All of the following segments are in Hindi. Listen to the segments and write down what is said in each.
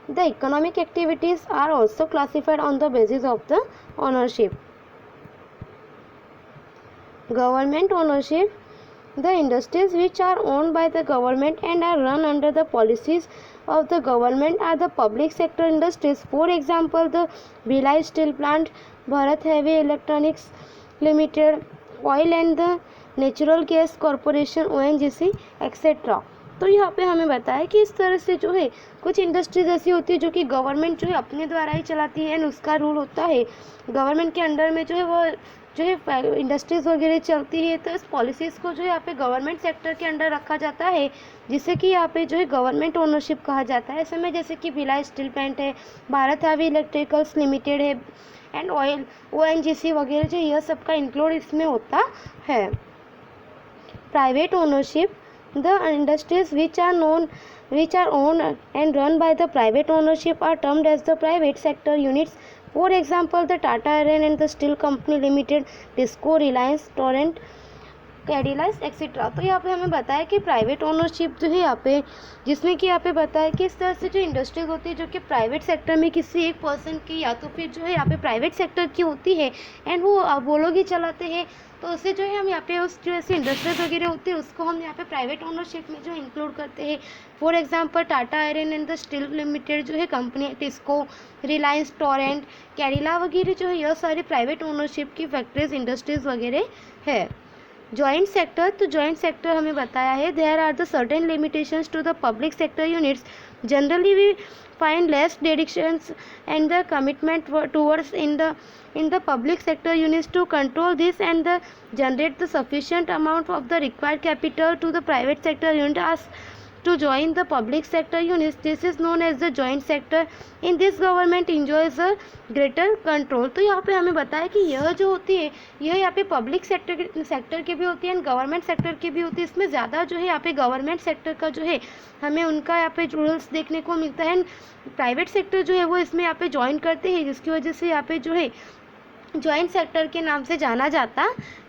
The economic activities are also classified on the basis of the ownership. Government ownership. The industries which are owned by the government and are run under the policies of the government are the public sector industries. For example, the Bhilai Steel Plant, Bharat Heavy Electronics Limited, Oil and the Natural Gas Corporation ONGC etcetera. तो यहाँ पे हमें बताया कि इस तरह से जो है कुछ इंडस्ट्रीज ऐसी होती है जो कि गवर्नमेंट जो है अपने द्वारा ही चलाती है एंड उसका रूल होता है गवर्नमेंट के अंडर में जो है वो जो है इंडस्ट्रीज़ वगैरह चलती है. तो इस पॉलिसीज़ को जो है यहाँ पे गवर्नमेंट सेक्टर के अंडर रखा जाता है जिसे कि यहाँ पे जो है गवर्नमेंट ओनरशिप कहा जाता है. ऐसे में जैसे कि भिलाई स्टील प्लांट है, भारत हेवी इलेक्ट्रिकल्स लिमिटेड है एंड ऑयल ONGC वगैरह जो यह सब का इंक्लूड इसमें होता है. Private ownership. The industries which are owned and run by the private ownership are termed as the private sector units. For example, the Tata Iron and the Steel Company Limited, Tisco, Reliance, Torrent, कैडिलाइस एक्सेट्रा. तो यहाँ पे हमें बताया कि प्राइवेट ओनरशिप जो है यहाँ पे जिसमें कि यहाँ पे बताया कि इस तरह से जो इंडस्ट्रीज होती है जो कि प्राइवेट सेक्टर में किसी एक पर्सन की या तो फिर जो है यहाँ पे प्राइवेट सेक्टर की होती है एंड वो लोग ही चलाते हैं. तो उससे जो है हम यहाँ पे उस जो ऐसी इंडस्ट्रीज वगैरह होती है उसको हम यहाँ पे प्राइवेट ओनरशिप में जो इंक्लूड करते हैं. For example Tata iron and the steel limited जो है कंपनी, टिस्को, रिलायंस, टोरेंट, कैडिला वगैरह जो है यह सारी प्राइवेट ओनरशिप की फैक्ट्रीज इंडस्ट्रीज वगैरह है. Joint sector. तो जॉइंट सेक्टर हमें बताया है there are the certain limitations to the public sector units. Generally we find less directions and the commitment towards in the public sector units to control this and the generate the sufficient amount of the required capital to the private sector unit as to join the public sector units. This is known as the joint sector. In this government enjoys a greater control. तो यहाँ पे हमें बताया कि यह जो होती है यह यहाँ पे पब्लिक सेक्टर की भी होती है एंड गवर्नमेंट सेक्टर की भी होती है. इसमें ज़्यादा जो है यहाँ पे गवर्नमेंट सेक्टर का जो है हमें उनका यहाँ पे रूल्स देखने को मिलता है एंड प्राइवेट सेक्टर जो है वो इसमें यहाँ पे ज्वाइन करते हैं जिसकी वजह से यहाँ पे जो है जॉइंट सेक्टर के नाम से जाना जाता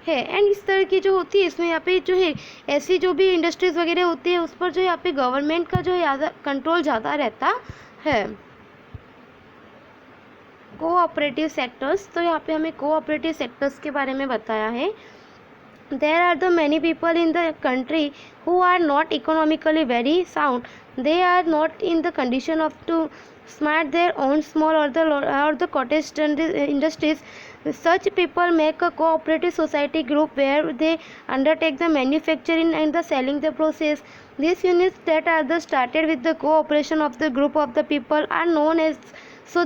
है. एंड इस तरह की जो होती है इसमें यहाँ पे जो है ऐसी जो भी इंडस्ट्रीज़ वगैरह होती है उस पर जो यहाँ पे गवर्नमेंट का जो है कंट्रोल ज़्यादा रहता है. Cooperative sectors. तो यहाँ पे हमें कोऑपरेटिव सेक्टर्स के बारे में बताया है. There are the many people in the country who are not economically very sound. They are not in the condition of to start their own small or the cottage industries. Such people make a cooperative society group where they undertake the manufacturing and the selling the process. These units that are the started with the cooperation of the group of the people are known as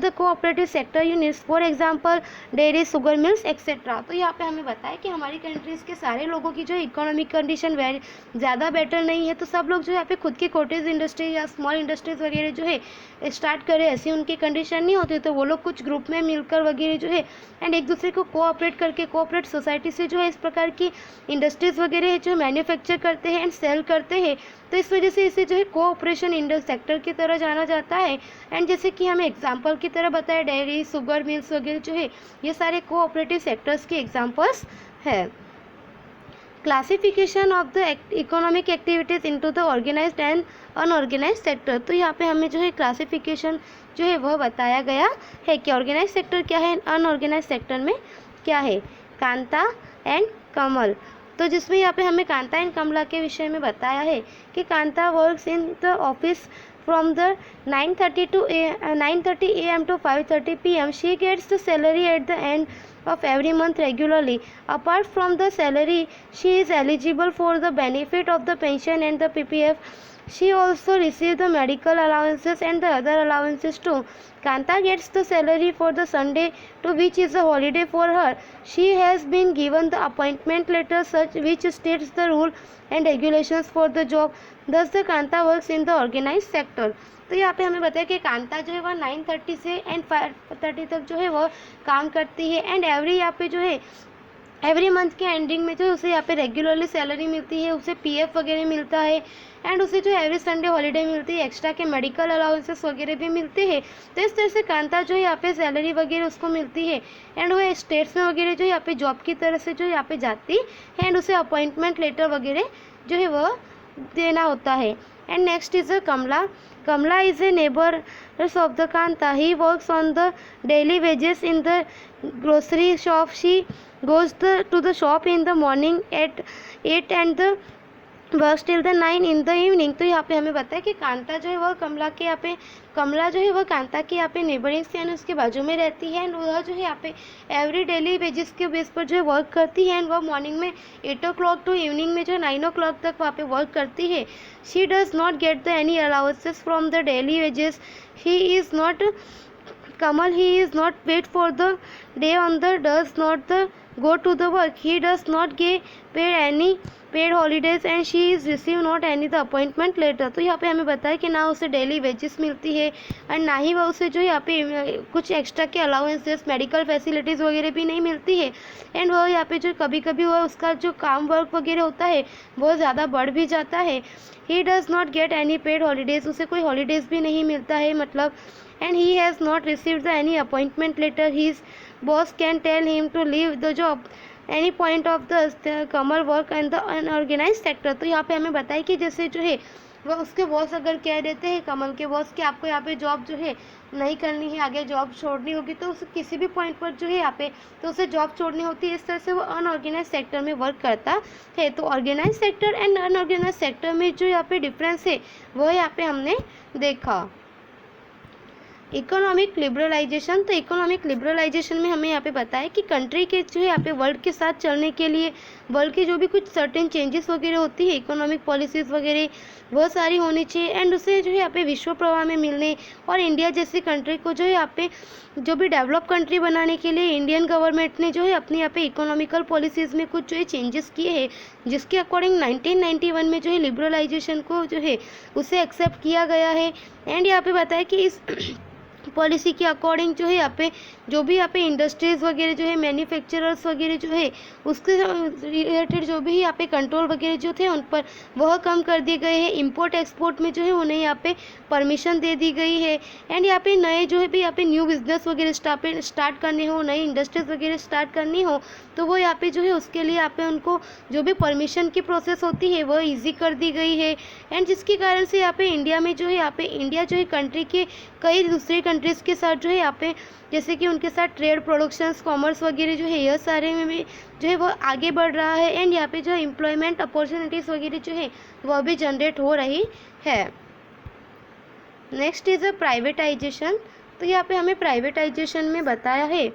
the cooperative sector units. For example, dairy, sugar mills etcetera. तो यहाँ पे हमें बताया कि हमारी कंट्रीज़ के सारे लोगों की जो इकोनॉमिक कंडीशन वेरी ज़्यादा बेटर नहीं है तो सब लोग जो यहाँ पे खुद की कॉटेज इंडस्ट्री या स्मॉल इंडस्ट्रीज़ वगैरह जो है स्टार्ट करें ऐसी उनकी कंडीशन नहीं होती तो वो लोग कुछ ग्रुप में मिलकर वगैरह जो है एंड एक दूसरे को कोऑपरेट करके कोऑपरेट सोसाइटी से जो है इस प्रकार की इंडस्ट्रीज़ वगैरह जो मैन्युफैक्चर करते हैं एंड सेल करते हैं. तो इस वजह से इसे जो है कोऑपरेशन इंडस्ट्री सेक्टर की तरह जाना जाता है. एंड जैसे कि हमें एग्जांपल की तरह बताया डेयरी, शुगर मिल्स वगैरह जो है ये सारे कोऑपरेटिव सेक्टर्स के एग्जांपल्स है. Classification of the economic activities into the organised and unorganised sector. तो यहाँ पे हमें जो है क्लासिफिकेशन जो है वह बताया गया है कि ऑर्गेनाइज सेक्टर क्या है, अनऑर्गेनाइज सेक्टर में क्या है. कांता एंड कमल. तो जिसमें यहाँ पे हमें कांता एंड कमला के विषय में बताया है कि Kanta works in the office from the 9:30 a.m. to 5:30 p.m. She gets the salary at the end of every month regularly. Apart from the salary, she is eligible for the benefit of the pension and the PPF. She also receives the medical allowances and the other allowances too. Kanta gets the salary for the Sunday to which is a holiday for her. She has been given the appointment letter such which states the rule and regulations for the job. Thus the Kanta works in the organized sector. तो यहाँ पे हमें बताया कि कांता जो है वह 9:30 से एंड 5:30 तक जो है वह काम करती है एंड एवरी मंथ के एंडिंग में जो है उसे यहाँ पे रेगुलरली सैलरी मिलती है, उसे पीएफ वगैरह मिलता है एंड उसे जो एवरी संडे हॉलीडे मिलती है, एक्स्ट्रा के मेडिकल अलाउंसेस वगैरह भी मिलते हैं. तो इस तरह से कांता जो है यहाँ पे सैलरी वगैरह उसको मिलती है एंड वह स्टेट्स में वगैरह जो है यहाँ पे जॉब की तरह से जो यहाँ पे जाती है एंड उसे अपॉइंटमेंट लेटर वगैरह जो है वह देना होता है। And next is a Kamla. Kamla is a neighbor of the Kanta. He works on the daily wages in the grocery shop. She goes to the shop in the morning at 8 and the works till the 9 in the evening. तो यहाँ पे हमें पता है कि कांता जो है वह कमला के यहाँ पे, कमला जो है वह कांता के यहाँ पे नेबरिंग से यानी उसके बाजू में रहती है. एंड वह जो है यहाँ पे एवरी डेली वेजेस के बेस पर जो है वर्क करती है. एंड वह मॉर्निंग में 8 o'clock टू इवनिंग में जो 9 o'clock तक वहाँ पे वर्क करती है. She does not get the any allowances from the daily wages. He is not Kamal, he is not paid for the day on the does not the go to the work. He does not get paid any paid holidays and she is receive not any the appointment letter. तो यहाँ पे हमें बताया कि ना उसे डेली वेजेस मिलती है और ना ही वह उसे जो यहाँ पे कुछ एक्स्ट्रा के अलाउंसेस मेडिकल फैसिलिटीज़ वगैरह भी नहीं मिलती है. एंड वह यहाँ पे जो कभी कभी वह उसका जो काम वर्क वगैरह होता है वो ज़्यादा बढ़ भी जाता है. He does not get any paid holidays, उसे कोई हॉलीडेज़ भी नहीं मिलता है मतलब. And he has not received any appointment letter. His boss can tell him to leave the job any point of the Kamal work and the unorganized sector. तो यहाँ पे हमें बताया कि जैसे जो है वह उसके बॉस अगर कह देते हैं कमल के बॉस कि आपको यहाँ पे जॉब जो है नहीं करनी है, आगे जॉब छोड़नी होगी, तो उसे किसी भी पॉइंट पर जो है यहाँ पे तो उसे जॉब छोड़नी होती है. इस तरह से वो अनऑर्गेनाइज सेक्टर में वर्क करता है. तो organise sector and unorganise sector में जो यहाँ पे डिफरेंस है वह यहाँ पे हमने देखा. Economic liberalisation. तो इकोनॉमिक लिबरलाइजेशन में हमें यहाँ पे बताया कि कंट्री के जो है यहाँ पे वर्ल्ड के साथ चलने के लिए वर्ल्ड की जो भी कुछ सर्टेन चेंजेस वगैरह होती है इकोनॉमिक पॉलिसीज़ वगैरह वह सारी होनी चाहिए. एंड उसे जो है यहाँ पे विश्व प्रवाह में मिलने और इंडिया जैसी कंट्री को जो है यहाँ पे जो भी डेवलप कंट्री बनाने के लिए इंडियन गवर्नमेंट ने जो है अपने यहाँ पे इकोनॉमिकल पॉलिसीज़ में कुछ जो है चेंजेस किए हैं जिसके अकॉर्डिंग 1991 में जो है लिबरलाइजेशन को जो है उसे एक्सेप्ट किया गया है. एंड यहाँ पे बताया कि इस पॉलिसी के अकॉर्डिंग जो है यहाँ पे जो भी यहाँ पे इंडस्ट्रीज़ वगैरह जो है मैन्युफैक्चरर्स वगैरह जो है उसके रिलेटेड जो भी यहाँ पे कंट्रोल वगैरह जो थे उन पर वह कम कर दिए गए हैं. इंपोर्ट एक्सपोर्ट में जो है उन्हें यहाँ पे परमिशन दे दी गई है. एंड यहाँ पे नए जो है भी यहाँ पे न्यू बिजनेस वगैरह स्टार्ट करने हो, नई इंडस्ट्रीज़ वगैरह स्टार्ट करनी हो तो वो यहाँ पे जो है उसके लिए यहाँ पे उनको जो भी परमिशन की प्रोसेस होती है वह ईजी कर दी गई है. एंड जिसके कारण से यहाँ पे इंडिया में जो है यहाँ पे इंडिया जो है कंट्री के कई दूसरी कंट्रीज़ के साथ जो है यहाँ पे जैसे कि उनके साथ ट्रेड प्रोडक्शंस कॉमर्स वगैरह जो है यह सारे में भी जो है वो आगे बढ़ रहा है. एंड यहाँ पे जो एम्प्लॉयमेंट अपॉर्चुनिटीज़ वगैरह जो है वह भी जनरेट हो रही है. Next is a privatisation. तो यहाँ पे हमें प्राइवेटाइजेशन में बताया है